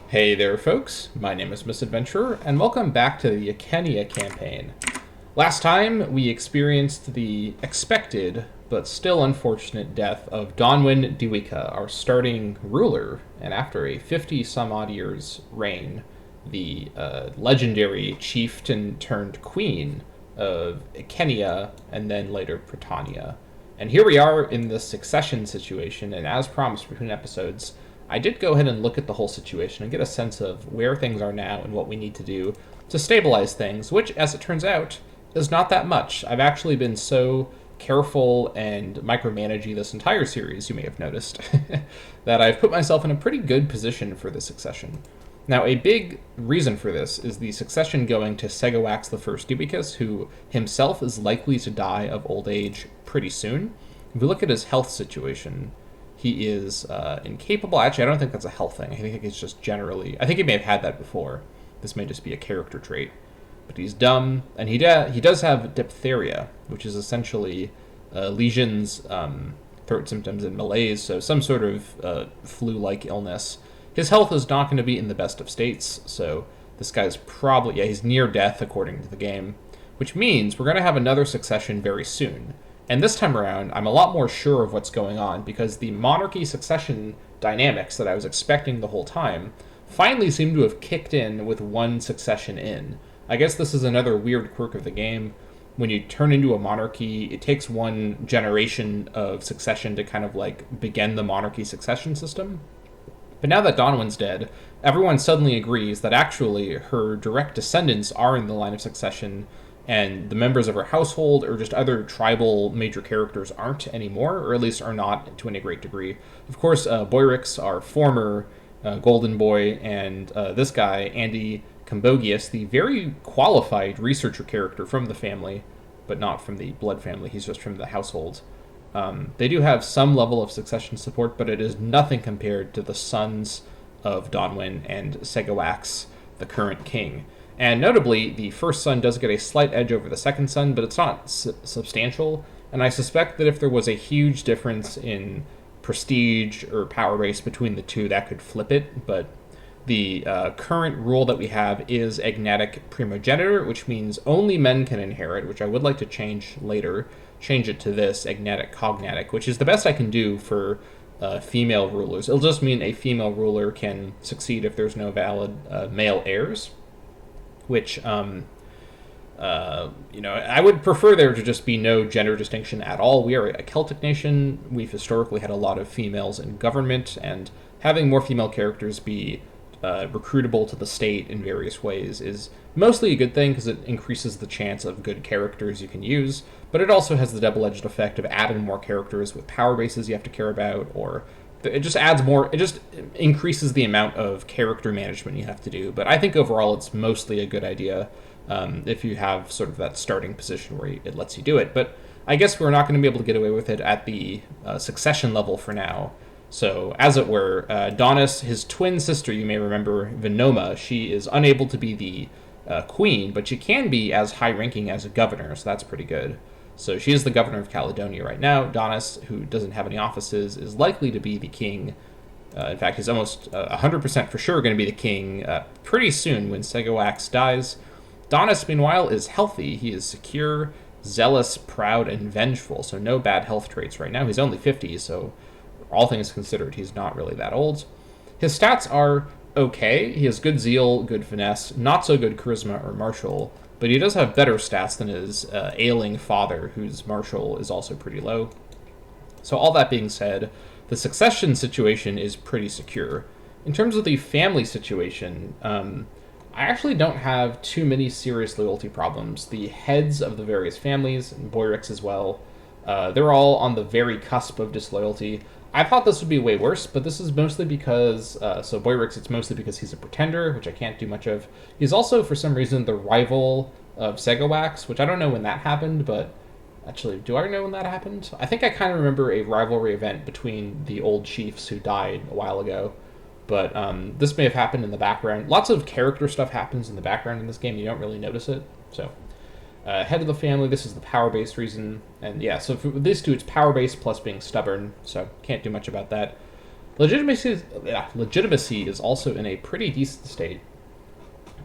Hey there, folks. My name is Misadventurer, and welcome back to the Icenia campaign. Last time, we experienced the expected, but still unfortunate death of Donwyn Dewika, our starting ruler, and after a 50-some-odd years reign, the legendary chieftain turned queen of Icenia, and then later Britannia. And here we are in the succession situation, and as promised between episodes, I did go ahead and look at the whole situation and get a sense of where things are now and what we need to do to stabilize things, which, as it turns out, is not that much. I've actually been so careful and micromanaging this entire series, you may have noticed, that I've put myself in a pretty good position for the succession. Now, a big reason for this is the succession going to Segowax I Dubicus, who himself is likely to die of old age pretty soon. If we look at his health situation, he is incapable. Actually, I don't think that's a health thing. I think it's just generally... I think he may have had that before. This may just be a character trait. But he's dumb, and he does have diphtheria, which is essentially lesions, throat symptoms, and malaise, so some sort of flu-like illness. His health is not going to be in the best of states, so this guy's probably... Yeah, he's near death, according to the game, which means we're going to have another succession very soon. And this time around, I'm a lot more sure of what's going on, because the monarchy succession dynamics that I was expecting the whole time finally seem to have kicked in with one succession in. I guess this is another weird quirk of the game. When you turn into a monarchy, it takes one generation of succession to kind of like begin the monarchy succession system. But now that Donwyn's dead, everyone suddenly agrees that actually her direct descendants are in the line of succession, and the members of her household or just other tribal major characters aren't anymore, or at least are not to any great degree. Of course, Boyrix, our former Golden Boy, and this guy, Andy Cambogius, the very qualified researcher character from the family, but not from the blood family, he's just from the household. They do have some level of succession support, but it is nothing compared to the sons of Donwyn and Segowax, the current king. And notably, the first son does get a slight edge over the second son, but it's not substantial. And I suspect that if there was a huge difference in prestige or power base between the two, that could flip it. But the current rule that we have is agnatic primogeniture, which means only men can inherit, which I would like to change later. Change it to this, agnatic cognatic, which is the best I can do for female rulers. It'll just mean a female ruler can succeed if there's no valid male heirs. Which, I would prefer there to just be no gender distinction at all. We are a Celtic nation. We've historically had a lot of females in government, and having more female characters be recruitable to the state in various ways is mostly a good thing because it increases the chance of good characters you can use, but it also has the double-edged effect of adding more characters with power bases you have to care about, or it just adds more, it just increases the amount of character management you have to do. But I think overall it's mostly a good idea if you have sort of that starting position where it lets you do it. But I guess we're not going to be able to get away with it at the succession level for now. So, as it were, Donis, his twin sister, you may remember, Vinoma, she is unable to be the queen, but she can be as high-ranking as a governor, so that's pretty good. So she is the governor of Caledonia right now. Donis, who doesn't have any offices, is likely to be the king. In fact, he's almost 100% for sure going to be the king pretty soon when Segowax dies. Donis, meanwhile, is healthy. He is secure, zealous, proud, and vengeful, so no bad health traits right now. He's only 50, so all things considered, he's not really that old. His stats are okay. He has good zeal, good finesse, not so good charisma or martial, but he does have better stats than his ailing father, whose martial is also pretty low. So all that being said, the succession situation is pretty secure. In terms of the family situation, I actually don't have too many serious loyalty problems. The heads of the various families, and Boyrix as well, they're all on the very cusp of disloyalty. I thought this would be way worse, but this is mostly because, so Boyrix, it's mostly because he's a pretender, which I can't do much of. He's also, for some reason, the rival of Segowax, which I don't know when that happened, but actually, do I know when that happened? I think I kind of remember a rivalry event between the old chiefs who died a while ago, but this may have happened in the background. Lots of character stuff happens in the background in this game, you don't really notice it, so... head of the family, this is the power-based reason. And yeah, so for these two, it's power-based plus being stubborn, so can't do much about that. Legitimacy is also in a pretty decent state.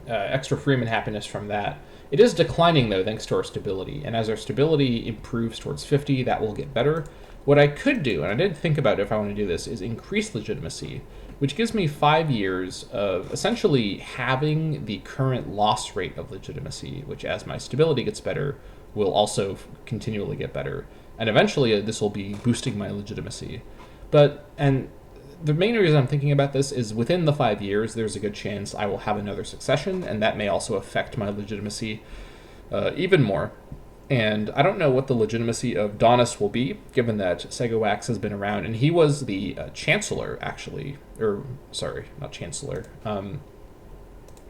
Extra freedom and happiness from that. It is declining, though, thanks to our stability. And as our stability improves towards 50, that will get better. What I could do, and I did think about if I want to do this, is increase legitimacy, which gives me 5 years of essentially having the current loss rate of legitimacy, which, as my stability gets better, will also continually get better. And eventually, this will be boosting my legitimacy. And the main reason I'm thinking about this is within the 5 years, there's a good chance I will have another succession, and that may also affect my legitimacy even more. And I don't know what the legitimacy of Donis will be, given that Segowax has been around, and he was the Chancellor, actually. Or, sorry, not Chancellor.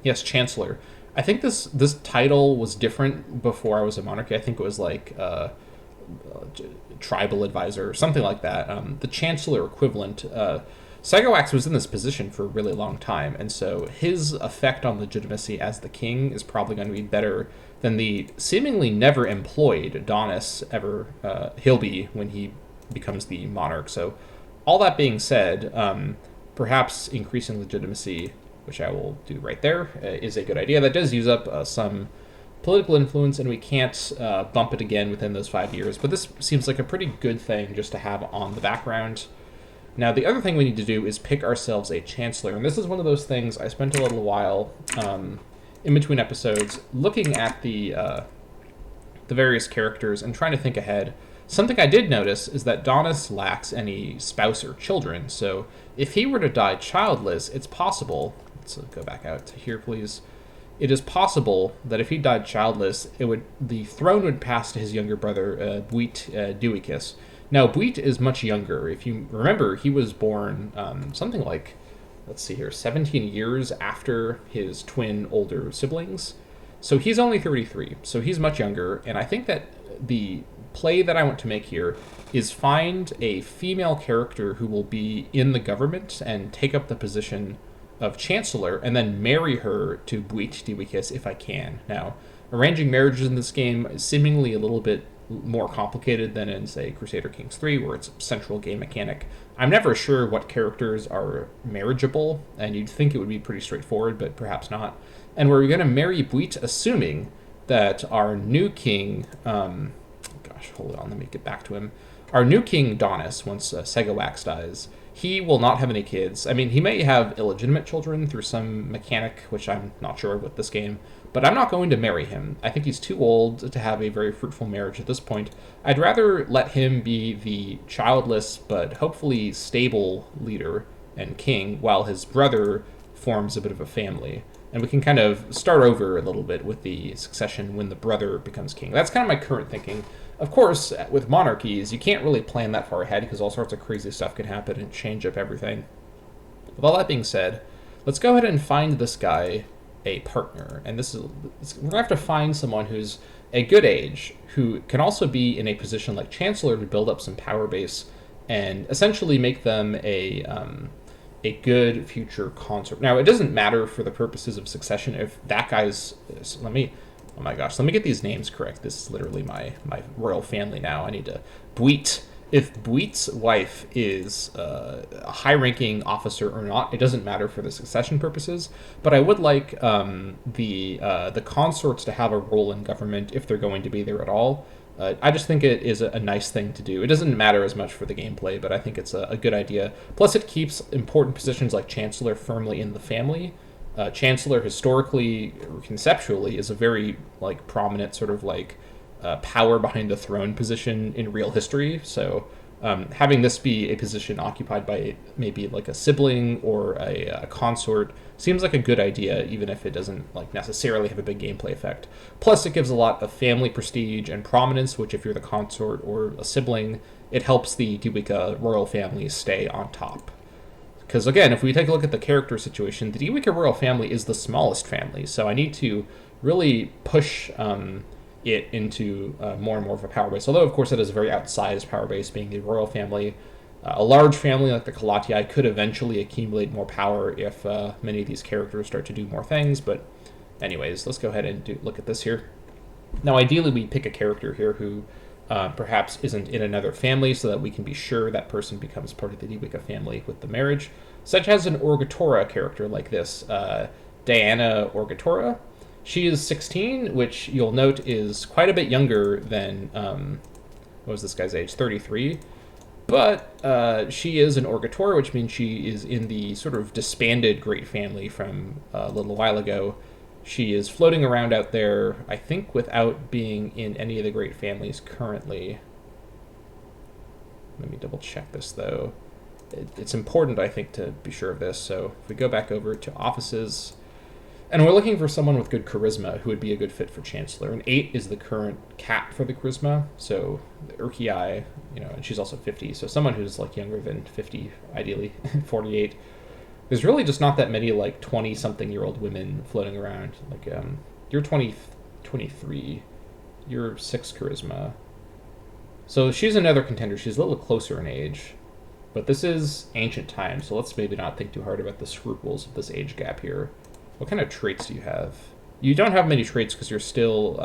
Yes, Chancellor. I think this title was different before I was a monarchy. I think it was like tribal advisor or something like that. The Chancellor equivalent. Segowax was in this position for a really long time, and so his effect on legitimacy as the king is probably going to be better than the seemingly never employed Donis ever he'll be when he becomes the monarch. So all that being said, perhaps increasing legitimacy, which I will do right there, is a good idea. That does use up some political influence, and we can't bump it again within those 5 years, but this seems like a pretty good thing just to have on the background. Now, the other thing we need to do is pick ourselves a chancellor, and this is one of those things I spent a little while in between episodes looking at the various characters and trying to think ahead. Something I did notice is that Donis lacks any spouse or children, so if he were to die childless, it's possible. Let's go back out to here, please. It is possible that if he died childless, the throne would pass to his younger brother, Buit Duicus. Now, Buit is much younger. If you remember, he was born something like, let's see here, 17 years after his twin older siblings. So he's only 33, so he's much younger, and I think that the play that I want to make here is find a female character who will be in the government and take up the position of Chancellor, and then marry her to Buit Duicus if I can. Now, arranging marriages in this game is seemingly a little bit more complicated than in, say, Crusader Kings 3, where it's a central game mechanic. I'm never sure what characters are marriageable, and you'd think it would be pretty straightforward, but perhaps not. And we're going to marry Buit, assuming that our new king... gosh, hold on, let me get back to him. Our new king, Donis, once Segowax dies, he will not have any kids. I mean, he may have illegitimate children through some mechanic, which I'm not sure with this game, but I'm not going to marry him. I think he's too old to have a very fruitful marriage at this point. I'd rather let him be the childless but hopefully stable leader and king, while his brother forms a bit of a family. And we can kind of start over a little bit with the succession when the brother becomes king. That's kind of my current thinking. Of course, with monarchies, you can't really plan that far ahead because all sorts of crazy stuff can happen and change up everything. With all that being said, let's go ahead and find this guy a partner. And we're going to have to find someone who's a good age, who can also be in a position like Chancellor to build up some power base and essentially make them a good future consort. Now, it doesn't matter for the purposes of succession if that guy's... Oh my gosh, let me get these names correct. This is literally my royal family now. I need to... Buit. If Buit's wife is a high-ranking officer or not, it doesn't matter for the succession purposes, but I would like the consorts to have a role in government if they're going to be there at all. I just think it is a nice thing to do. It doesn't matter as much for the gameplay, but I think it's a good idea. Plus, it keeps important positions like Chancellor firmly in the family. Chancellor, historically, or conceptually, is a very prominent sort of power behind the throne position in real history. So having this be a position occupied by maybe a sibling or a consort seems like a good idea, even if it doesn't necessarily have a big gameplay effect. Plus, it gives a lot of family prestige and prominence, which if you're the consort or a sibling, it helps the Duica royal family stay on top. Because again, if we take a look at the character situation, the Duica royal family is the smallest family, so I need to really push it into more and more of a power base. Although, of course, it is a very outsized power base, being the royal family. A large family like the Calatii could eventually accumulate more power if many of these characters start to do more things. But anyways, let's go ahead and look at this here. Now, ideally, we pick a character here who perhaps isn't in another family, so that we can be sure that person becomes part of the Diwika family with the marriage, such as an Orgatora character like this, Diana Orgatora. She is 16, which you'll note is quite a bit younger than, what was this guy's age? 33. But she is an Orgatora, which means she is in the sort of disbanded Great Family from a little while ago. She is floating around out there, I think, without being in any of the Great Families currently. Let me double check this, though. It's important, I think, to be sure of this. So if we go back over to offices, and we're looking for someone with good charisma who would be a good fit for Chancellor. And 8 is the current cap for the charisma. So the Urkii, and she's also 50. So someone who's like younger than 50, ideally, 48. There's really just not that many like 20-something-year-old women floating around. Like you're 23, you're 6 charisma. So she's another contender. She's a little closer in age. But this is ancient times, so let's maybe not think too hard about the scruples of this age gap here. What kind of traits do you have? You don't have many traits because you're still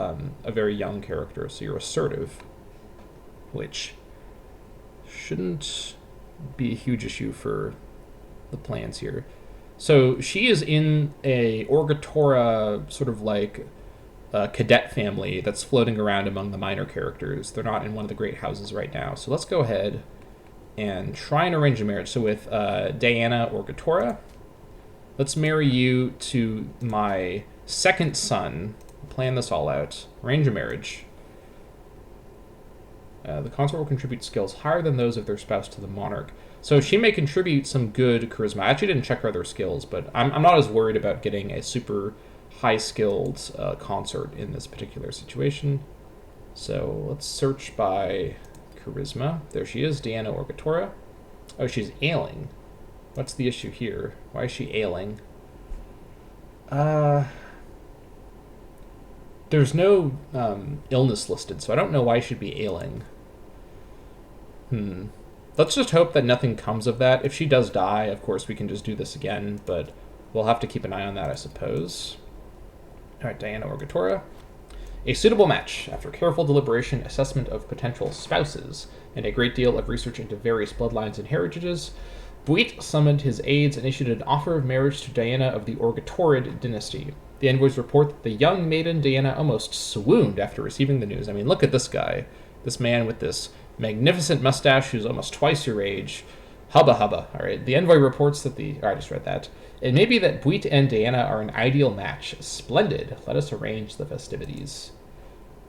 a very young character, so you're assertive, which shouldn't be a huge issue for the plans here. So she is in a Orgatora sort of like cadet family that's floating around among the minor characters. They're not in one of the great houses right now. So let's go ahead and try and arrange a marriage. So with Diana Orgatora, let's marry you to my second son. Plan this all out. Arrange a marriage. The consort will contribute skills higher than those of their spouse to the monarch. So she may contribute some good charisma. I actually didn't check her other skills, but I'm not as worried about getting a super high-skilled consort in this particular situation. So let's search by charisma. There she is, Diana Orgatora. Oh, she's ailing. What's the issue here? Why is she ailing? There's no illness listed, so I don't know why she'd be ailing. Let's just hope that nothing comes of that. If she does die, of course, we can just do this again, but we'll have to keep an eye on that, I suppose. All right, Diana Orgatora. A suitable match, after careful deliberation, assessment of potential spouses, and a great deal of research into various bloodlines and heritages, Buit summoned his aides and issued an offer of marriage to Diana of the Orgatorid dynasty. The envoys report that the young maiden Diana almost swooned after receiving the news. I mean, look at this guy. This man with this magnificent mustache who's almost twice your age. Hubba hubba. All right, the envoy reports that I just read that. It may be that Buit and Diana are an ideal match. Splendid. Let us arrange the festivities.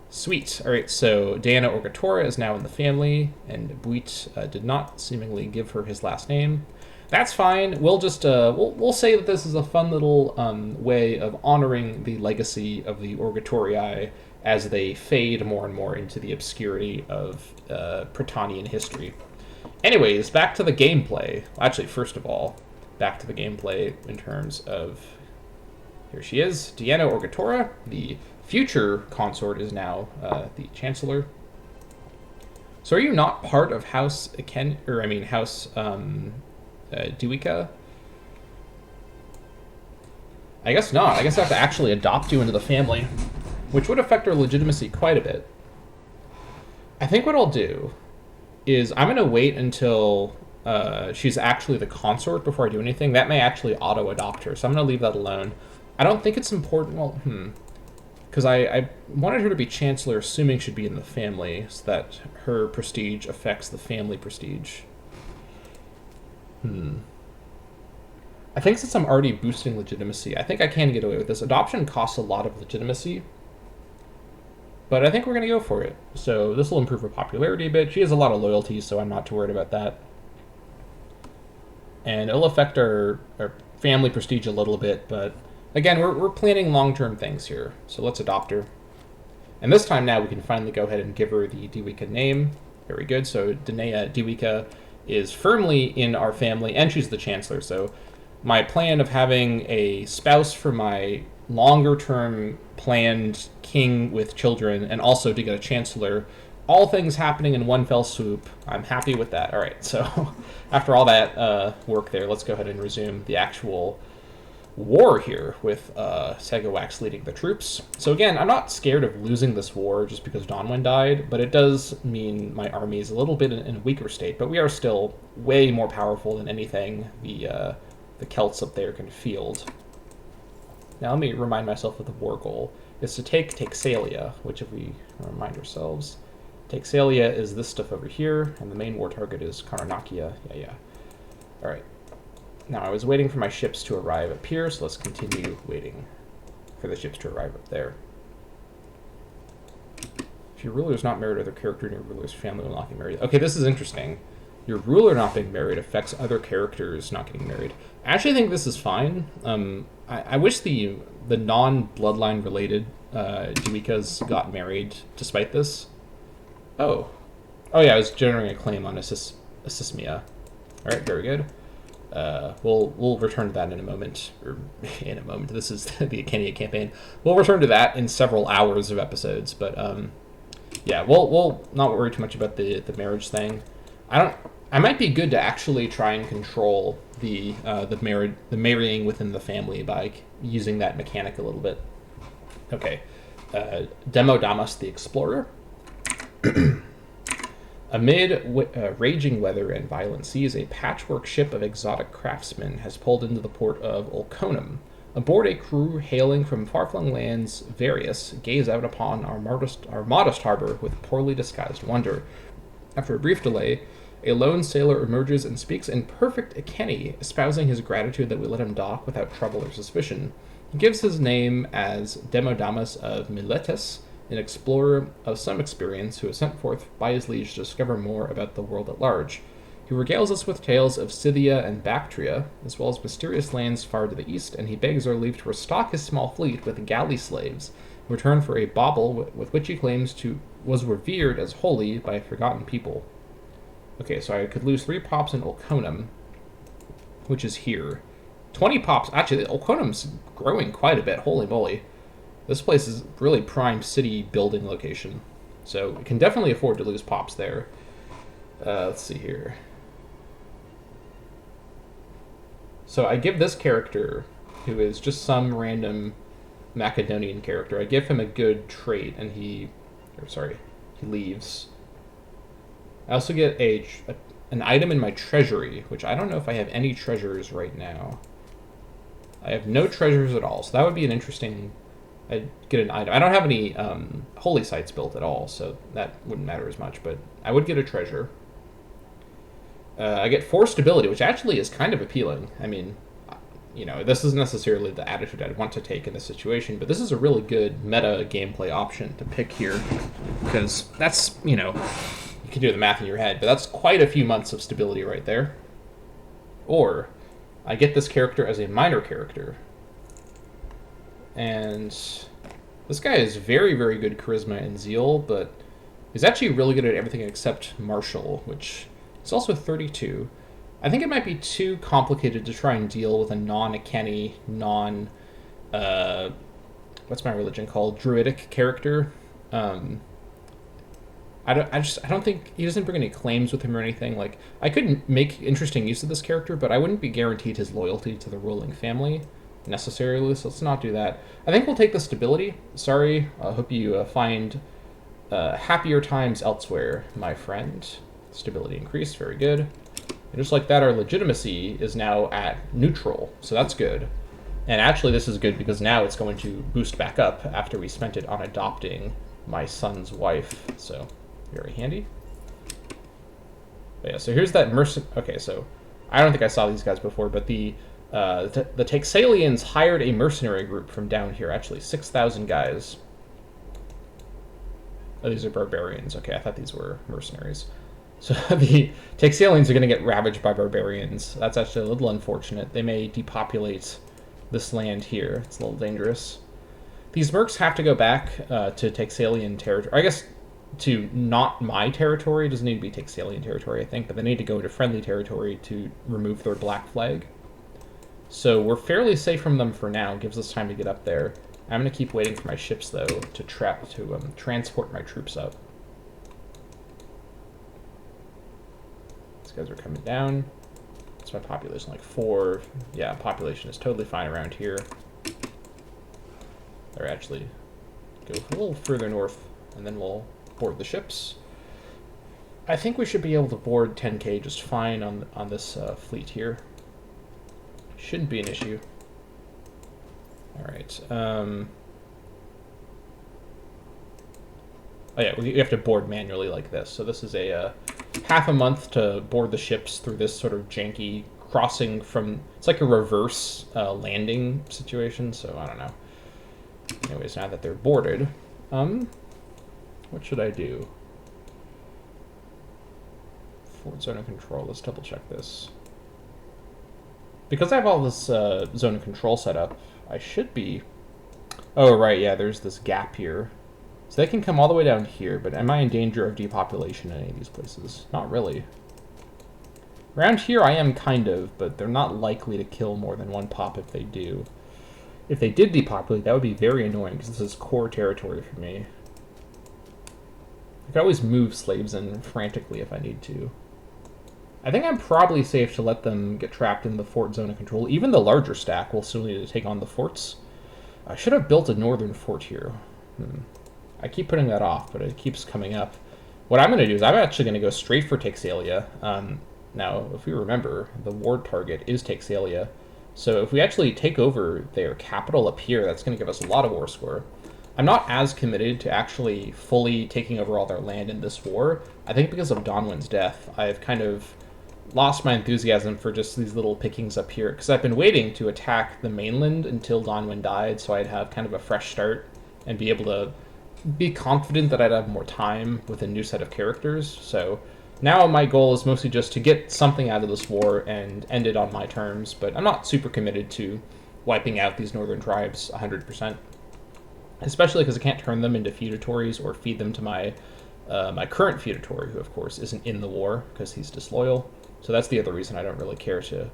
Sweet. All right, so Diana Orgatora is now in the family, and Buit did not seemingly give her his last name. That's fine. We'll just we'll say that this is a fun little way of honoring the legacy of the Orgatorii as they fade more and more into the obscurity of Britannian history. Anyways, back to the gameplay. Actually, first of all, back to the gameplay in terms of... Here she is, Diana Orgatora. The future consort is now the Chancellor. So are you not part of House House Diwika? I guess not. I guess I have to actually adopt you into the family, which would affect our legitimacy quite a bit. I think what I'll do is I'm going to wait until she's actually the consort before I do anything. That may actually auto-adopt her, so I'm going to leave that alone. I don't think it's important, because I wanted her to be Chancellor, assuming she'd be in the family, so that her prestige affects the family prestige. I think since I'm already boosting legitimacy, I think I can get away with this. Adoption costs a lot of legitimacy, but I think we're going to go for it. So this will improve her popularity a bit. She has a lot of loyalty, so I'm not too worried about that. And it'll affect our family prestige a little bit, but again, we're planning long-term things here, so let's adopt her. And this time now we can finally go ahead and give her the Diwika name. Very good, so Danaea Diwika is firmly in our family, and she's the Chancellor, so my plan of having a spouse for my longer-term planned king with children, and also to get a Chancellor, all things happening in one fell swoop. I'm happy with that. All right, so after all that work there, let's go ahead and resume the actual war here with Segawax leading the troops. So again, I'm not scared of losing this war just because Donwyn died, but it does mean my army is a little bit in a weaker state, but we are still way more powerful than anything the Celts up there can field. Now let me remind myself of the war goal. It's to take Texalia, which if we remind ourselves, Texalia is this stuff over here, and the main war target is Karnakia. Yeah. Alright. Now I was waiting for my ships to arrive up here, so let's continue waiting for the ships to arrive up there. If your ruler is not married, other character in your ruler's family will not get married. Okay, this is interesting. Your ruler not being married affects other characters not getting married. I actually think this is fine. I wish the non-bloodline related Duikas got married despite this. Oh yeah, I was generating a claim on Icenia. Alright, very good. We'll return to that in a moment. Or in a moment. This is the Icenia campaign. We'll return to that in several hours of episodes, but yeah, we'll not worry too much about the marriage thing. I might be good to actually try and control the marrying within the family by using that mechanic a little bit. Okay. Demodamas the Explorer. Amid raging weather and violent seas, a patchwork ship of exotic craftsmen has pulled into the port of Olconum. Aboard, a crew hailing from far-flung lands various gaze out upon our modest harbor with poorly disguised wonder. After a brief delay, a lone sailor emerges and speaks in perfect Iceni, espousing his gratitude that we let him dock without trouble or suspicion. He gives his name as Demodamas of Miletus, an explorer of some experience who is sent forth by his liege to discover more about the world at large. He regales us with tales of Scythia and Bactria, as well as mysterious lands far to the east, and he begs our leave to restock his small fleet with galley slaves, in return for a bauble with which he claims was revered as holy by a forgotten people. Okay, so I could lose 3 pops in Olconum, which is here. 20 pops. Actually, Olconum's growing quite a bit. Holy moly. This place is really prime city building location. So we can definitely afford to lose pops there. Let's see here. So I give this character, who is just some random Macedonian character, I give him a good trait, and he leaves. I also get an item in my treasury, which I don't know if I have any treasures right now. I have no treasures at all, so that would be an interesting... I'd get an item. I don't have any holy sites built at all, so that wouldn't matter as much, but I would get a treasure. I get 4 stability, which actually is kind of appealing. I mean, this isn't necessarily the attitude I'd want to take in this situation, but this is a really good meta gameplay option to pick here, because that's, you can do the math in your head, but that's quite a few months of stability right there. Or, I get this character as a minor character. And this guy is very, very good charisma and zeal, but he's actually really good at everything except martial, which is also 32. I think it might be too complicated to try and deal with a non-Iceni, what's my religion called? Druidic character. I don't think he doesn't bring any claims with him or anything. Like, I could make interesting use of this character, but I wouldn't be guaranteed his loyalty to the ruling family necessarily, so let's not do that. I think we'll take the stability. Sorry, I hope you find happier times elsewhere, my friend. Stability increased, very good. And just like that, our legitimacy is now at neutral, so that's good. And actually, this is good because now it's going to boost back up after we spent it on adopting my son's wife, so very handy. But yeah, so here's that Okay, so I don't think I saw these guys before, but the Texalians hired a mercenary group from down here, actually 6,000 guys. Oh, these are barbarians. Okay, I thought these were mercenaries. So the Texalians are going to get ravaged by barbarians. That's actually a little unfortunate. They may depopulate this land here. It's a little dangerous. These mercs have to go back to Texalian territory. I guess to not my territory. It doesn't need to be Texalian territory, I think, but they need to go to friendly territory to remove their black flag. So we're fairly safe from them for now. Gives us time to get up there. I'm going to keep waiting for my ships, though, to transport my troops up. These guys are coming down. What's my population? Like 4. Yeah, population is totally fine around here. Or actually, go a little further north, and then we'll board the ships. I think we should be able to board 10k just fine on this fleet here. Shouldn't be an issue. All right. Oh yeah, we have to board manually like this. So this is a half a month to board the ships through this sort of janky crossing from. It's like a reverse landing situation. So I don't know. Anyways, now that they're boarded, what should I do? Fort zone of control. Let's double check this. Because I have all this zone of control set up, I should be... Oh, right, yeah, there's this gap here. So they can come all the way down here, but am I in danger of depopulation in any of these places? Not really. Around here I am kind of, but they're not likely to kill more than one pop if they do. If they did depopulate, that would be very annoying, because this is core territory for me. I could always move slaves in frantically if I need to. I think I'm probably safe to let them get trapped in the fort zone of control. Even the larger stack will still need to take on the forts. I should have built a northern fort here. I keep putting that off, but it keeps coming up. What I'm going to do is I'm actually going to go straight for Texalia. Now, if we remember, the war target is Texalia. So if we actually take over their capital up here, that's going to give us a lot of war score. I'm not as committed to actually fully taking over all their land in this war. I think because of Donwyn's death, I've kind of lost my enthusiasm for just these little pickings up here, because I've been waiting to attack the mainland until Donwyn died, so I'd have kind of a fresh start and be able to be confident that I'd have more time with a new set of characters. So now my goal is mostly just to get something out of this war and end it on my terms, but I'm not super committed to wiping out these northern tribes 100%, especially because I can't turn them into feudatories or feed them to my my current feudatory, who of course isn't in the war because he's disloyal. So that's the other reason I don't really care to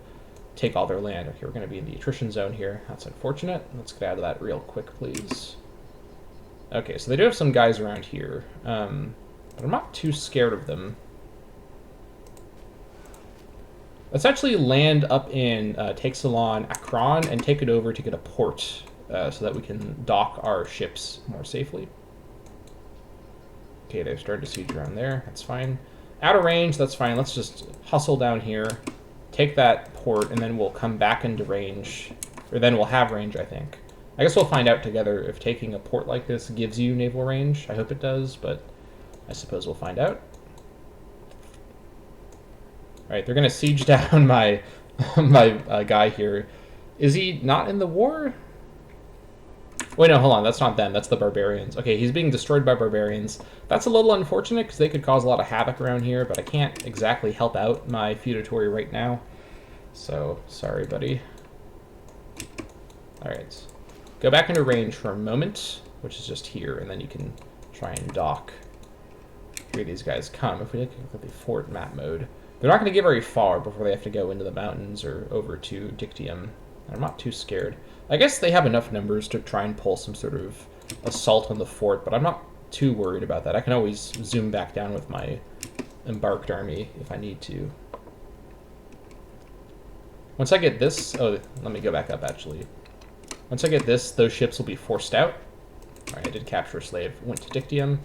take all their land. Okay, we're going to be in the attrition zone here. That's unfortunate. Let's get out of that real quick, please. Okay, so they do have some guys around here, but I'm not too scared of them. Let's actually land up in Texelon, Akron, and take it over to get a port so that we can dock our ships more safely. Okay, they've started to siege around there. That's fine. Out of range, that's fine. Let's just hustle down here, take that port, and then we'll come back into range. Or then we'll have range, I think. I guess we'll find out together if taking a port like this gives you naval range. I hope it does, but I suppose we'll find out. Alright, they're going to siege down my guy here. Is he not in the war? Wait, no, hold on. That's not them. That's the barbarians. Okay, he's being destroyed by barbarians. That's a little unfortunate because they could cause a lot of havoc around here, but I can't exactly help out my feudatory right now. So, sorry, buddy. Alright. Go back into range for a moment, which is just here, and then you can try and dock. Here these guys come. If we look at the fort map mode, they're not going to get very far before they have to go into the mountains or over to Dictium. I'm not too scared. I guess they have enough numbers to try and pull some sort of assault on the fort, but I'm not too worried about that. I can always zoom back down with my embarked army if I need to. Once I get this... Oh, let me go back up, actually. Once I get this, those ships will be forced out. Alright, I did capture a slave. Went to Dictium.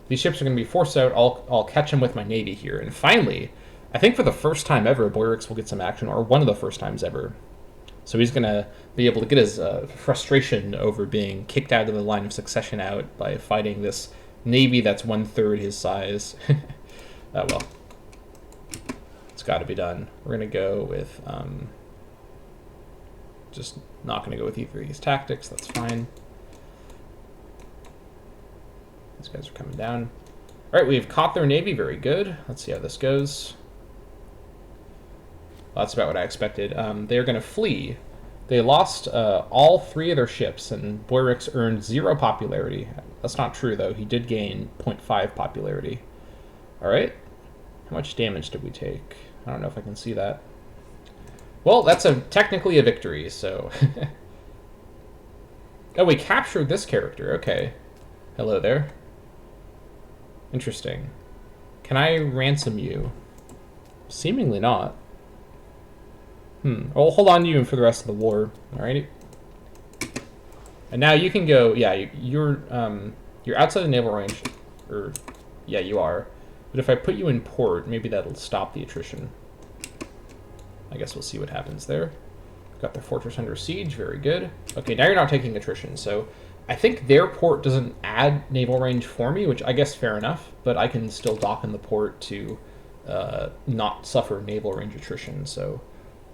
These ships are going to be forced out. I'll catch them with my navy here. And finally, I think for the first time ever, Boyrix will get some action, or one of the first times ever. So he's going to be able to get his frustration over being kicked out of the line of succession out by fighting this navy that's 1/3 his size. Oh, well. It's got to be done. We're going to go with... just not going to go with either of these tactics. That's fine. These guys are coming down. All right, we've caught their navy. Very good. Let's see how this goes. Well, that's about what I expected. They're going to flee. They lost all 3 of their ships, and Boyrix earned 0 popularity. That's not true, though. He did gain 0.5 popularity. All right. How much damage did we take? I don't know if I can see that. Well, that's technically a victory, so... Oh, we captured this character. Okay. Hello there. Interesting. Can I ransom you? Seemingly not. Well, hold on to you for the rest of the war. Alrighty. And now you can go. Yeah, you're outside the naval range, or yeah, you are. But if I put you in port, maybe that'll stop the attrition. I guess we'll see what happens there. Got the fortress under siege. Very good. Okay, now you're not taking attrition, so I think their port doesn't add naval range for me, which I guess fair enough. But I can still dock in the port to not suffer naval range attrition. So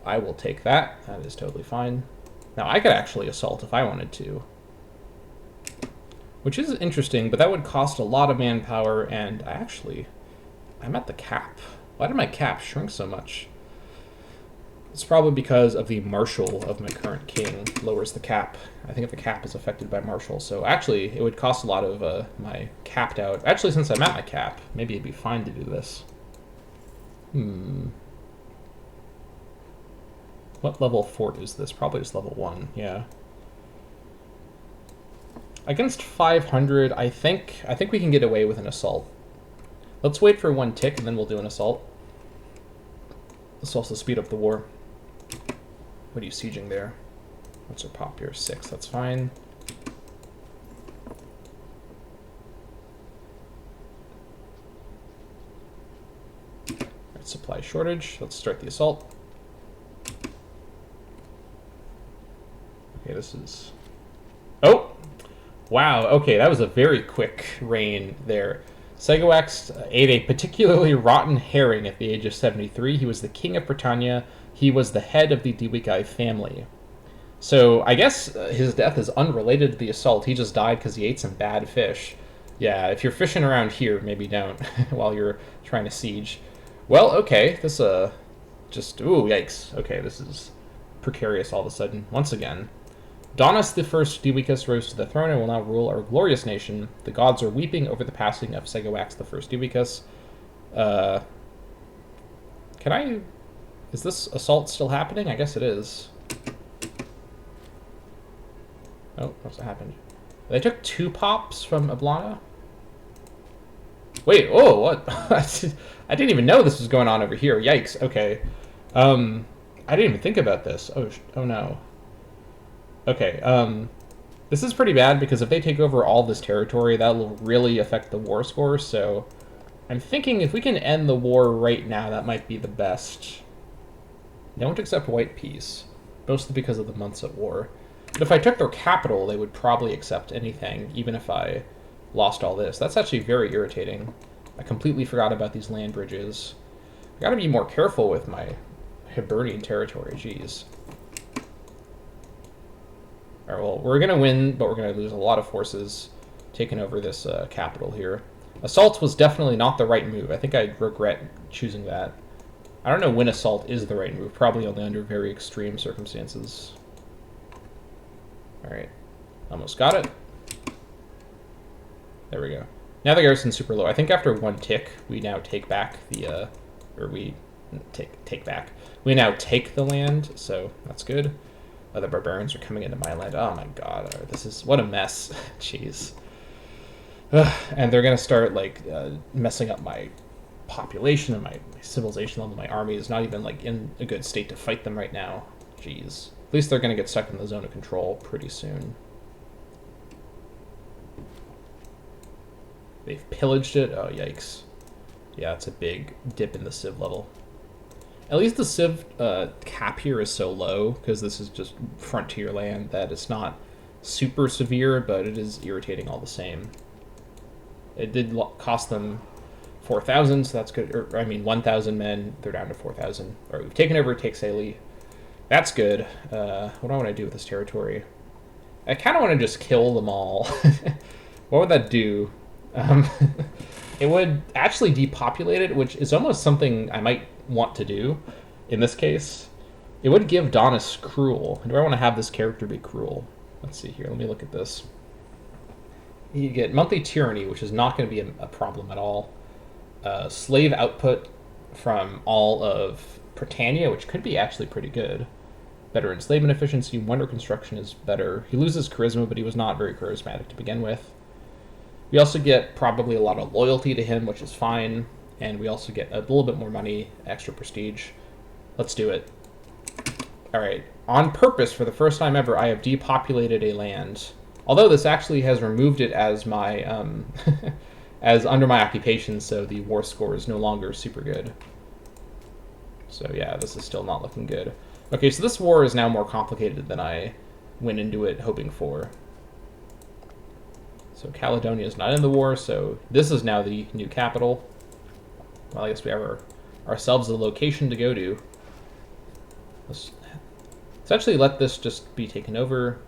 I will take that. That is totally fine. Now I could actually assault if I wanted to, which is interesting, but that would cost a lot of manpower, and I'm at the cap. Why did my cap shrink so much? It's probably because of the marshal of my current king lowers the cap. I think the cap is affected by marshal, so actually it would cost a lot of my capped out. Actually, since I'm at my cap, maybe it'd be fine to do this. What level fort is this? Probably just level 1, yeah. Against 500, I think we can get away with an assault. Let's wait for 1 tick and then we'll do an assault. Let's also speed up the war. What are you sieging there? What's our pop here? 6, that's fine. Alright, supply shortage. Let's start the assault. Okay, this is... Oh! Wow, okay, that was a very quick reign there. Segowax ate a particularly rotten herring at the age of 73. He was the king of Britannia. He was the head of the Diwikai family. So I guess his death is unrelated to the assault. He just died because he ate some bad fish. Yeah, if you're fishing around here, maybe don't while you're trying to siege. Well, okay, this just... Ooh, yikes. Okay, this is precarious all of a sudden. Once again. Donis the First Diwicus rose to the throne and will now rule our glorious nation. The gods are weeping over the passing of Segowax the First Diwicus. Can I... Is this assault still happening? I guess it is. Oh, what's happened? They took 2 pops from Ablana? Wait, oh, what? I didn't even know this was going on over here. Yikes, okay. I didn't even think about this. Oh no. Okay, this is pretty bad because if they take over all this territory, that will really affect the war score, so I'm thinking if we can end the war right now, that might be the best. Don't accept white peace, mostly because of the months at war. But if I took their capital, they would probably accept anything, even if I lost all this. That's actually very irritating. I completely forgot about these land bridges. I gotta be more careful with my Hibernian territory, jeez. Alright, well, we're gonna win, but we're gonna lose a lot of forces taking over this capital here. Assault was definitely not the right move. I think I regret choosing that. I don't know when assault is the right move, probably only under very extreme circumstances. Alright, almost got it. There we go. Now the garrison's super low. I think after 1 tick, we now take back the, we now take the land, so that's good. The barbarians are coming into my land. Oh my god, this is, what a mess. Jeez. And they're gonna start, like, messing up my population and my civilization level. My army is not even, like, in a good state to fight them right now. Jeez. At least they're gonna get stuck in the zone of control pretty soon. They've pillaged it. Oh, yikes. Yeah, it's a big dip in the civ level. At least the civ cap here is so low, because this is just frontier land, that it's not super severe, but it is irritating all the same. It did cost them 4,000, so that's good. Or, I mean, 1,000 men. They're down to 4,000. All right, we've taken over Texeli. That's good. What do I want to do with this territory? I kind of want to just kill them all. What would that do? It would actually depopulate it, which is almost something I might want to do in this case. It would give Donis cruel. Do I want to have this character be cruel? Let's see here. Let me look at this. You get monthly tyranny, which is not going to be a problem at all. Slave output from all of Britannia, which could be actually pretty good. Better enslavement efficiency. Wonder construction is better. He loses charisma, but he was not very charismatic to begin with. We also get probably a lot of loyalty to him, which is fine. And we also get a little bit more money, extra prestige. Let's do it. Alright, on purpose, for the first time ever, I have depopulated a land. Although this actually has removed it as my, as under my occupation, so the war score is no longer super good. So yeah, this is still not looking good. Okay, so this war is now more complicated than I went into it hoping for. So Caledonia is not in the war, so this is now the new capital. Well, I guess we have ourselves a location to go to. Let's actually let this just be taken over.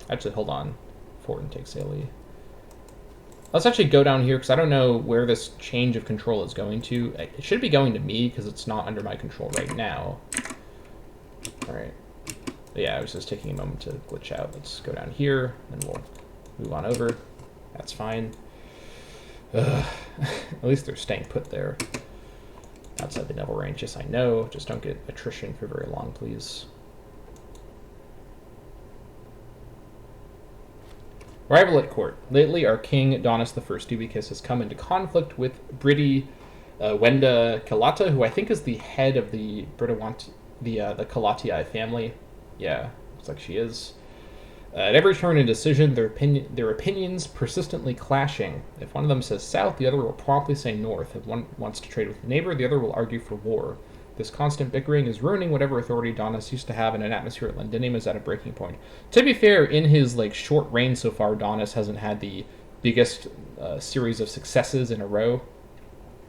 Actually, hold on. Fort and take Saley. Let's actually go down here, because I don't know where this change of control is going to. It should be going to me, because it's not under my control right now. Alright. Yeah, I was just taking a moment to glitch out. Let's go down here, and we'll move on over. That's fine. At least they're staying put there. Outside the Neville range, yes I know. Just don't get attrition for very long, please. Rival at court. Lately, our king, Donis I Dubicus, has come into conflict with Briti Wenda Kalata, who I think is the head of the the Kalatii family. Yeah, looks like she is. At every turn and decision, their opinions persistently clashing. If one of them says south, the other will promptly say north. If one wants to trade with a neighbor, the other will argue for war. This constant bickering is ruining whatever authority Donis used to have, and an atmosphere at Londinium is at a breaking point. To be fair, in his short reign so far, Donis hasn't had the biggest series of successes in a row.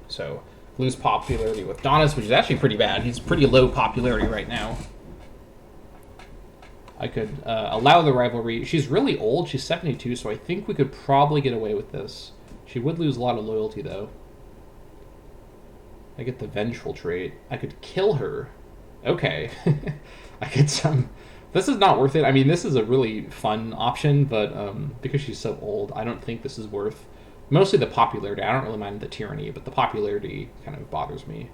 So, lose popularity with Donis, which is actually pretty bad. He's pretty low popularity right now. I could allow the rivalry. She's really old. She's 72, so I think we could probably get away with this. She would lose a lot of loyalty, though. I get the vengeful trait. I could kill her. Okay. I get some... This is not worth it. I mean, this is a really fun option, but because she's so old, I don't think this is worth... Mostly the popularity. I don't really mind the tyranny, but the popularity kind of bothers me.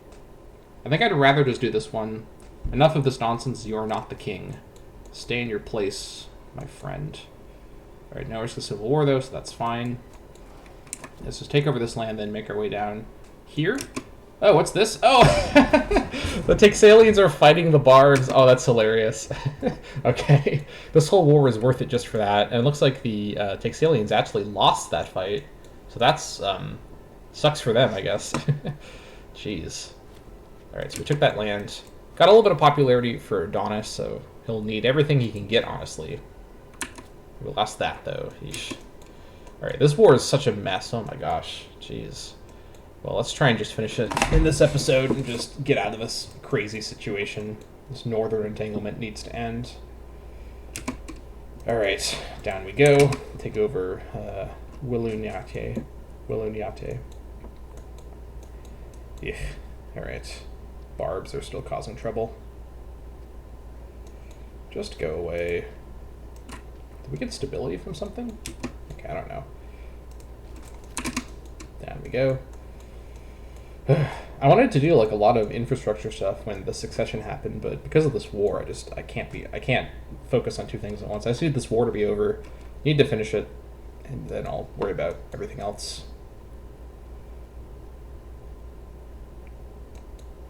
I think I'd rather just do this one. Enough of this nonsense. You are not the king. Stay in your place, my friend. Alright, now it's the Civil War, though, so that's fine. Let's just take over this land, then make our way down here. Oh, what's this? Oh! The Texalians are fighting the Bards. Oh, that's hilarious. Okay. This whole war is worth it just for that. And it looks like the Texalians actually lost that fight. So that's, sucks for them, I guess. Jeez. Alright, so we took that land. Got a little bit of popularity for Donis, so he'll need everything he can get, honestly. We lost that, though. Yeesh. Alright, this war is such a mess. Oh my gosh. Jeez. Well, let's try and just finish it in this episode and just get out of this crazy situation. This northern entanglement needs to end. Alright, down we go. Take over Willuniate. Yeah, alright. Barbs are still causing trouble. Just go away. Did we get stability from something? Okay, I don't know. Down we go. I wanted to do a lot of infrastructure stuff when the succession happened, but because of this war, I can't focus on two things at once. I need this war to be over, need to finish it, and then I'll worry about everything else.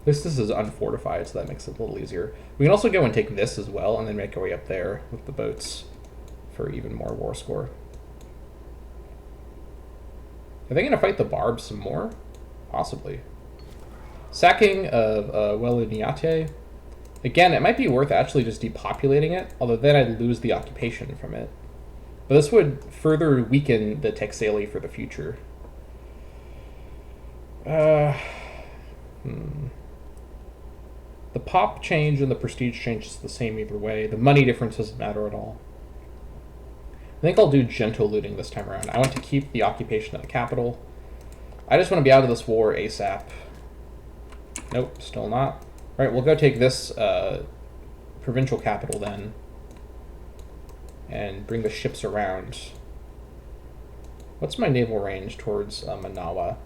This is unfortified, so that makes it a little easier. We can also go and take this as well, and then make our way up there with the boats for even more war score. Are they going to fight the Barbs some more? Possibly. Sacking of Willuniate. Again, it might be worth actually just depopulating it, although then I'd lose the occupation from it. But this would further weaken the Texali for the future. The pop change and the prestige change is the same either way. The money difference doesn't matter at all. I think I'll do gentle looting this time around. I want to keep the occupation of the capital. I just want to be out of this war ASAP. Nope, still not. Alright, we'll go take this provincial capital then. And bring the ships around. What's my naval range towards Manawa?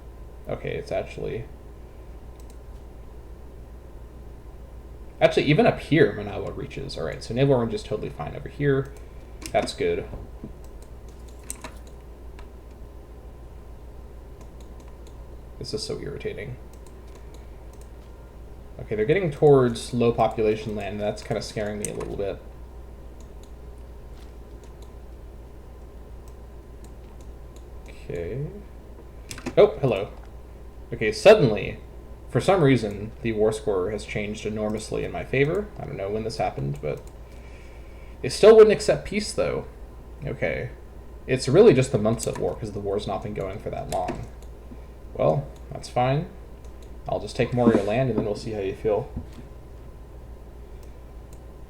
Okay, it's actually... Actually, even up here, Manawa reaches. Alright, so naval range is totally fine over here. That's good. This is so irritating. Okay, they're getting towards low population land. That's kind of scaring me a little bit. Okay. Oh, hello. Okay, suddenly, for some reason, the war score has changed enormously in my favor. I don't know when this happened, but they still wouldn't accept peace, though. Okay. It's really just the months at war, because the war's not been going for that long. Well, that's fine. I'll just take more of your land, and then we'll see how you feel.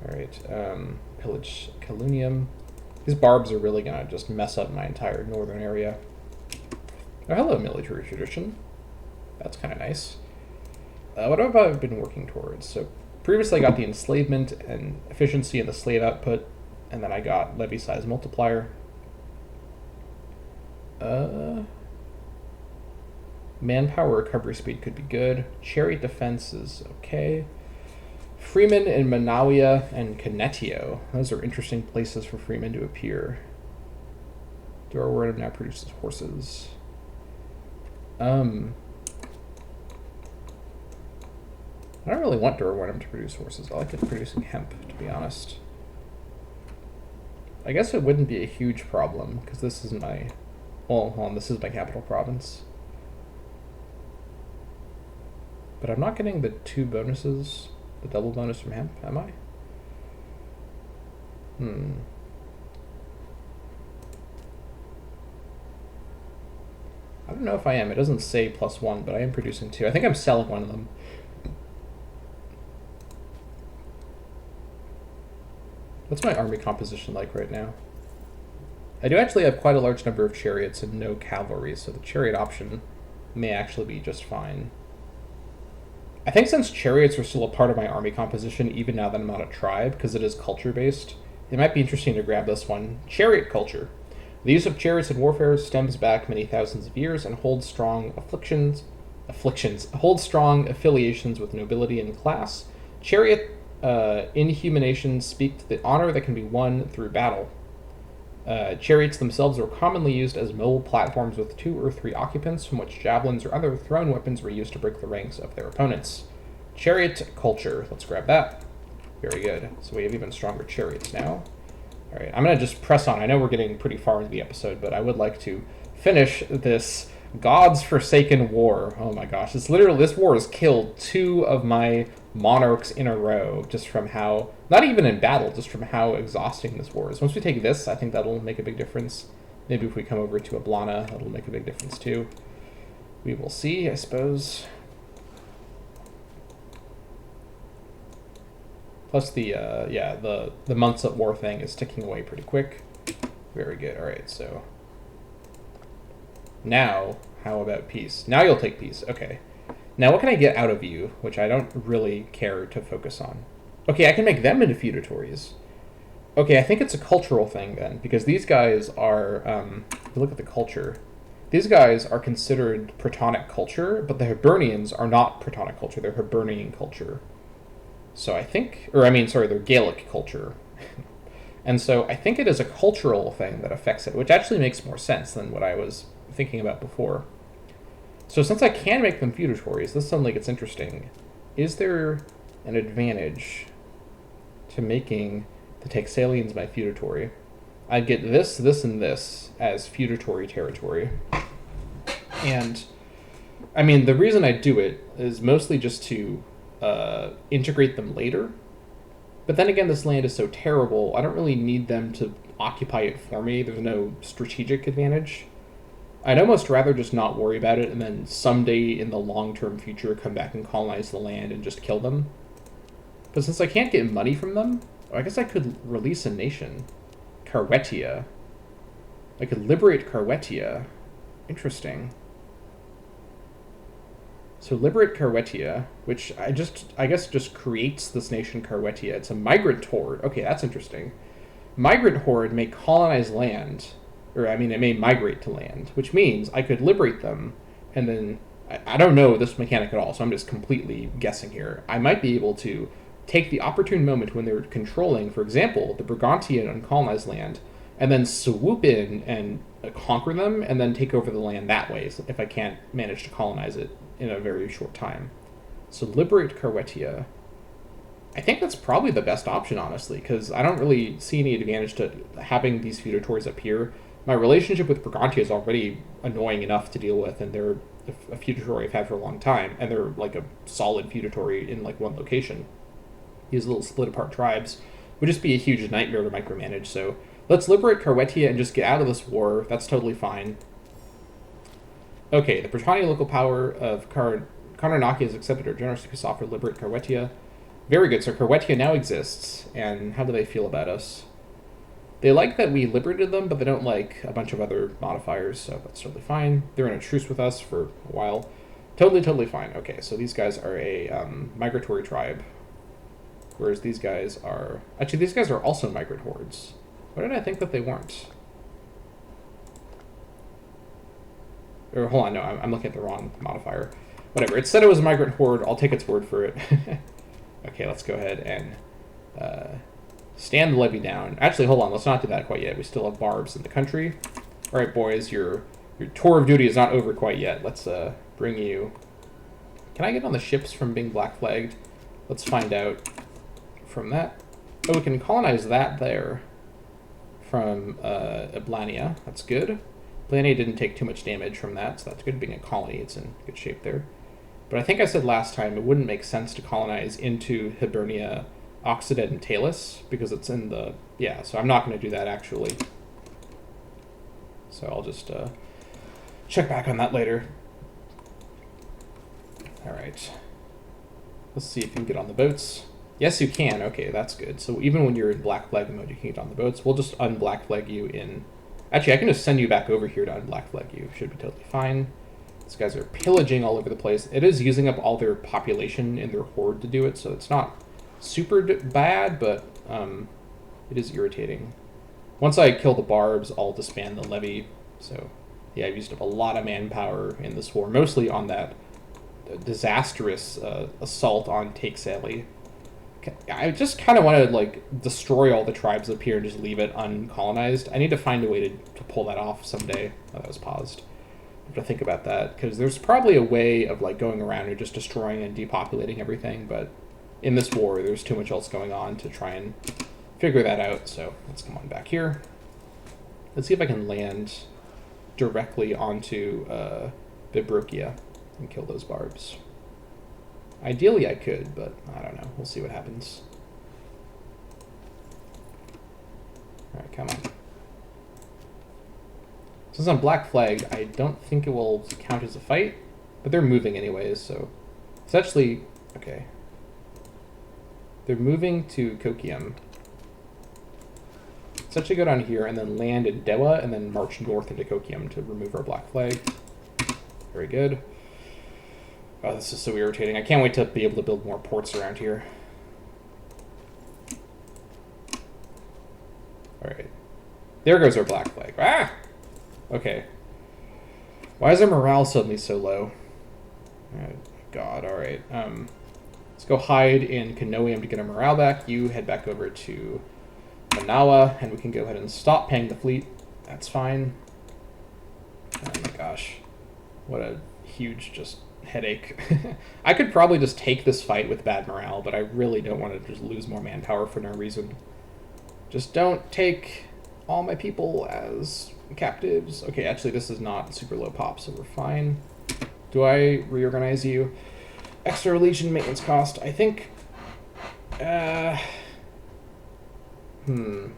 Alright, pillage Calunium. These barbs are really going to just mess up my entire northern area. Oh, hello, military tradition. That's kind of nice. What have I been working towards? So, previously I got the enslavement and efficiency in the slave output, and then I got levy size multiplier. Manpower recovery speed could be good. Chariot defense is okay. Freeman in Manawia and Canetio. Those are interesting places for Freeman to appear. Durarwurm now produces horses. I don't really want Durarwurm to produce horses. I like it producing hemp, to be honest. I guess it wouldn't be a huge problem, because this is my... Well, hold on, this is my capital province. But I'm not getting the 2 bonuses, the double bonus from hemp, am I? I don't know if I am. It doesn't say +1, but I am producing 2. I think I'm selling one of them. What's my army composition like right now? I do actually have quite a large number of chariots and no cavalry, so the chariot option may actually be just fine. I think since chariots are still a part of my army composition, even now that I'm not a tribe, because it is culture-based, it might be interesting to grab this one. Chariot culture. The use of chariots in warfare stems back many thousands of years and holds strong holds strong affiliations with nobility and class. Chariot inhumations speak to the honor that can be won through battle. Chariots themselves were commonly used as mobile platforms with 2 or 3 occupants, from which javelins or other thrown weapons were used to break the ranks of their opponents. Chariot culture. Let's grab that. Very good. So we have even stronger chariots now. Alright, I'm going to just press on. I know we're getting pretty far into the episode, but I would like to finish this God's Forsaken War. Oh my gosh. It's literally, this war has killed 2 of my monarchs in a row, just from how, not even in battle, just from how exhausting this war is. Once we take this, I think that'll make a big difference. Maybe if we come over to Ablana, that'll make a big difference too. We will see, I suppose. Plus the, the months at war thing is ticking away pretty quick. Very good. Alright, so now, how about peace? Now you'll take peace. Okay. Now what can I get out of you, which I don't really care to focus on? Okay, I can make them into feudatories. Okay, I think it's a cultural thing then, because these guys are, if you look at the culture, these guys are considered Protonic culture, but the Hibernians are not Protonic culture, they're Hibernian culture. So I think, they're Gaelic culture. And so I think it is a cultural thing that affects it, which actually makes more sense than what I was thinking about before. So since I can make them feudatories, this suddenly gets interesting. Is there an advantage to making the Texalians my feudatory? I get this, this, and this as feudatory territory. And, the reason I do it is mostly just to integrate them later. But then again, this land is so terrible, I don't really need them to occupy it for me. There's no strategic advantage. I'd almost rather just not worry about it and then someday in the long-term future come back and colonize the land and just kill them. But since I can't get money from them, I guess I could release a nation. Carwetia. I could liberate Carwetia. Interesting. So liberate Carwetia, which I guess just creates this nation Carwetia. It's a migrant horde. Okay, that's interesting. Migrant horde may colonize land, or it may migrate to land, which means I could liberate them, and then I don't know this mechanic at all, so I'm just completely guessing here. I might be able to take the opportune moment when they're controlling, for example, the Brigantian uncolonized land, and then swoop in and conquer them, and then take over the land that way, if I can't manage to colonize it in a very short time. So liberate Carwetia. I think that's probably the best option, honestly, because I don't really see any advantage to having these feudatories up here. My relationship with Brigantia is already annoying enough to deal with, and they're a feudatory I've had for a long time, and they're like a solid feudatory in like one location. These little split apart tribes would just be a huge nightmare to micromanage, so let's liberate Carwetia and just get out of this war. That's totally fine. Okay, the Britannia local power of Karnanaki has accepted our generous peace offer to liberate Carwetia. Very good, so Carwetia now exists, and how do they feel about us? They like that we liberated them, but they don't like a bunch of other modifiers, so that's totally fine. They're in a truce with us for a while. Totally fine. Okay, so these guys are a migratory tribe, whereas these guys are... Actually, these guys are also migrant hordes. Why did I think that they weren't? Or, hold on, no, I'm looking at the wrong modifier. Whatever, it said it was a migrant horde. I'll take its word for it. Okay, let's go ahead and stand the levy down. Actually, hold on, let's not do that quite yet. We still have barbs in the country. All right, boys, your tour of duty is not over quite yet. Let's bring you... Can I get on the ships from being black flagged? Let's find out from that. Oh, we can colonize that there from Ablania. That's good. Ablania didn't take too much damage from that, so that's good. Being a colony, it's in good shape there. But I think I said last time it wouldn't make sense to colonize into Hibernia, Occident, and Talus, because it's in the... Yeah, so I'm not going to do that, actually. So I'll just check back on that later. Alright. Let's see if you can get on the boats. Yes, you can. Okay, that's good. So even when you're in black flag mode, you can get on the boats. We'll just unblack flag you in... Actually, I can just send you back over here to unblack flag you. Should be totally fine. These guys are pillaging all over the place. It is using up all their population in their horde to do it, so it's not super bad, but it is irritating. Once I kill the barbs, I'll disband the levy. So, yeah, I've used up a lot of manpower in this war, mostly on that disastrous assault on Take Sally. I just kind of want to, like, destroy all the tribes up here and just leave it uncolonized. I need to find a way to pull that off someday. Oh, that was paused. I have to think about that, because there's probably a way of, like, going around and just destroying and depopulating everything, but in this war, there's too much else going on to try and figure that out. So let's come on back here. Let's see if I can land directly onto Vibrokia and kill those barbs. Ideally, I could, but I don't know. We'll see what happens. All right, come on. Since I'm black flagged, I don't think it will count as a fight, but they're moving anyways, so it's actually... Okay. They're moving to Kokium. Let's actually go down here and then land in Dewa and then march north into Kokium to remove our black flag. Very good. Oh, this is so irritating. I can't wait to be able to build more ports around here. Alright. There goes our black flag. Ah! Okay. Why is our morale suddenly so low? Oh, God, alright. Let's go hide in Kanoium to get our morale back. You head back over to Manawa, and we can go ahead and stop paying the fleet. That's fine. Oh my gosh. What a huge just headache. I could probably just take this fight with bad morale, but I really don't want to just lose more manpower for no reason. Just don't take all my people as captives. Okay, actually this is not super low pop, so we're fine. Do I reorganize you? Extra Legion maintenance cost, I think... I'm a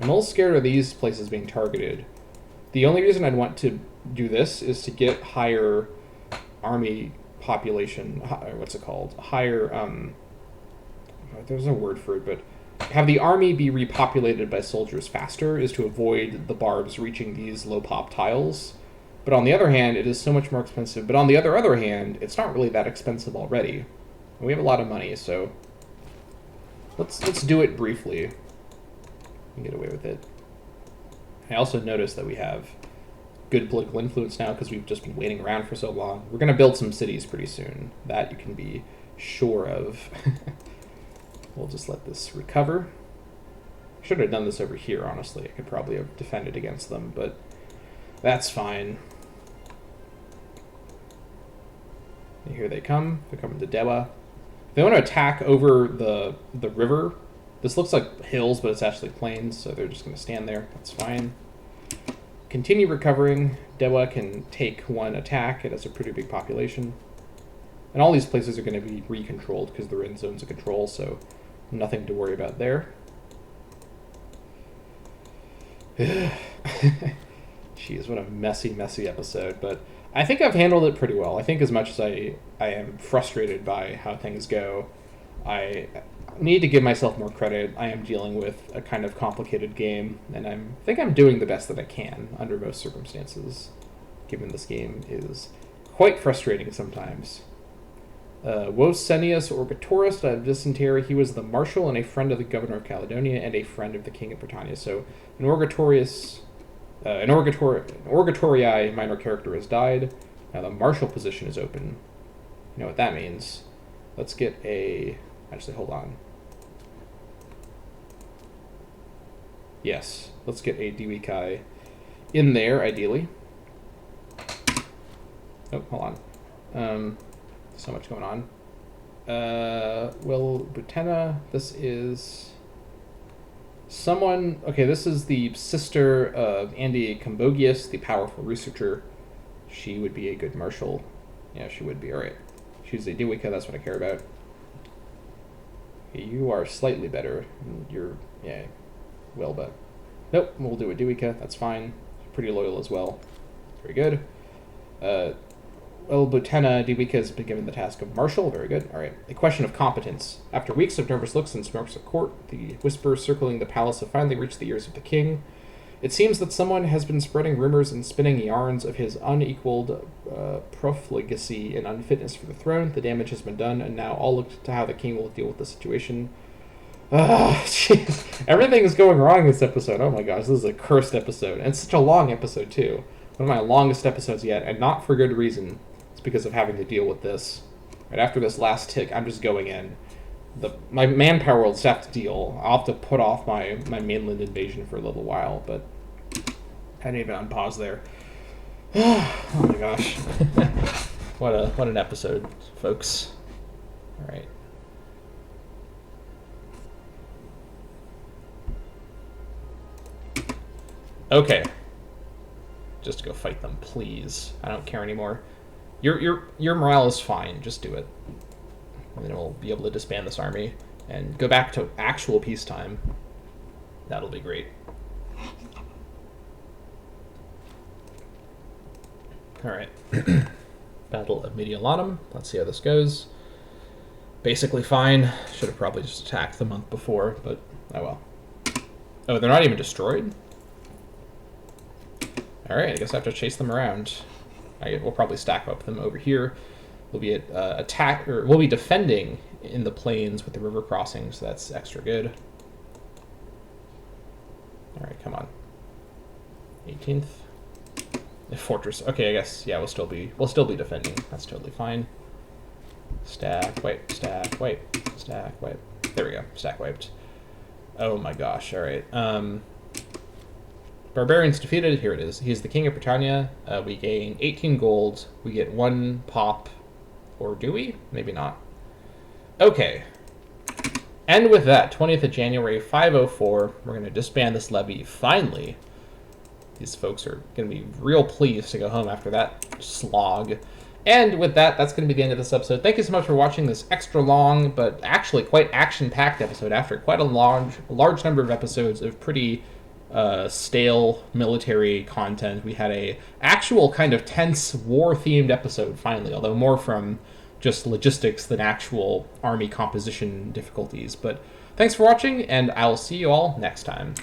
little scared of these places being targeted. The only reason I'd want to do this is to get higher army population, what's it called? Higher, there's no word for it, but have the army be repopulated by soldiers faster is to avoid the barbs reaching these low pop tiles. But on the other hand, it is so much more expensive. But on the other hand, it's not really that expensive already. And we have a lot of money, so let's do it briefly and get away with it. I also noticed that we have good political influence now because we've just been waiting around for so long. We're going to build some cities pretty soon. That you can be sure of. We'll just let this recover. Should have done this over here, honestly. I could probably have defended against them, but that's fine. And here they come. They're coming to Dewa. If they want to attack over the river, this looks like hills, but it's actually plains, so they're just going to stand there. That's fine. Continue recovering. Dewa can take one attack. It has a pretty big population. And all these places are going to be recontrolled because they're in zones of control, so nothing to worry about there. Jeez, what a messy, messy episode. But I think I've handled it pretty well. I think as much as I am frustrated by how things go, I need to give myself more credit. I am dealing with a kind of complicated game, and I think I'm doing the best that I can under most circumstances, given this game is quite frustrating sometimes. Wosenius Orgatorus of Dysentery, he was the marshal and a friend of the governor of Caledonia and a friend of the king of Britannia. So an Orgatorii minor character has died. Now the marshal position is open. You know what that means. Let's get a... Actually, hold on. Yes, let's get a Diwikai in there, ideally. Oh, hold on. So much going on. Well, Butena, this is someone... Okay, this is the sister of Andy Cambogius, the powerful researcher. She would be a good marshal. Yeah, she would be. All right. She's a Diwika, that's what I care about. You are slightly better. You're, yeah, well, but... Nope, we'll do a Diwika, that's fine. Pretty loyal as well. Very good. Well, Butena Diwika has been given the task of marshal. Very good. All right. A question of competence. After weeks of nervous looks and smokes at court, the whispers circling the palace have finally reached the ears of the king. It seems that someone has been spreading rumors and spinning yarns of his unequaled profligacy and unfitness for the throne. The damage has been done, and now all look to how the king will deal with the situation. Jeez. Everything is going wrong in this episode. Oh my gosh, this is a cursed episode. And it's such a long episode, too. One of my longest episodes yet, and not for good reason. It's because of having to deal with this. Right after this last tick, I'm just going in. My manpower will just have to deal. I'll have to put off my mainland invasion for a little while, but I didn't even unpause there. Oh my gosh. What an episode, folks. All right. Okay. Just go fight them, please. I don't care anymore. Your morale is fine. Just do it. And then we'll be able to disband this army and go back to actual peacetime. That'll be great. All right. Battle of Mediolanum. Let's see how this goes. Basically fine. Should have probably just attacked the month before, but oh well. Oh, they're not even destroyed? All right, I guess I have to chase them around. We'll probably stack up them over here. We'll be we'll be defending in the plains with the river crossing, so that's extra good. All right, come on. 18th. The fortress. Okay, I guess we'll still be defending. That's totally fine. Stack, wipe, stack, wipe, stack, wipe. There we go. Stack wiped. Oh my gosh. All right. Barbarians defeated. Here it is. He's the king of Britannia. We gain 18 gold. We get 1 pop. Or do we? Maybe not. Okay. And with that, 20th of January, 504, we're going to disband this levy. Finally. These folks are going to be real pleased to go home after that slog. And with that, that's going to be the end of this episode. Thank you so much for watching this extra long, but actually quite action-packed episode after quite a large number of episodes of pretty stale military content. We had a actual kind of tense war-themed episode finally, although more from just logistics than actual army composition difficulties. But thanks for watching, and I'll see you all next time.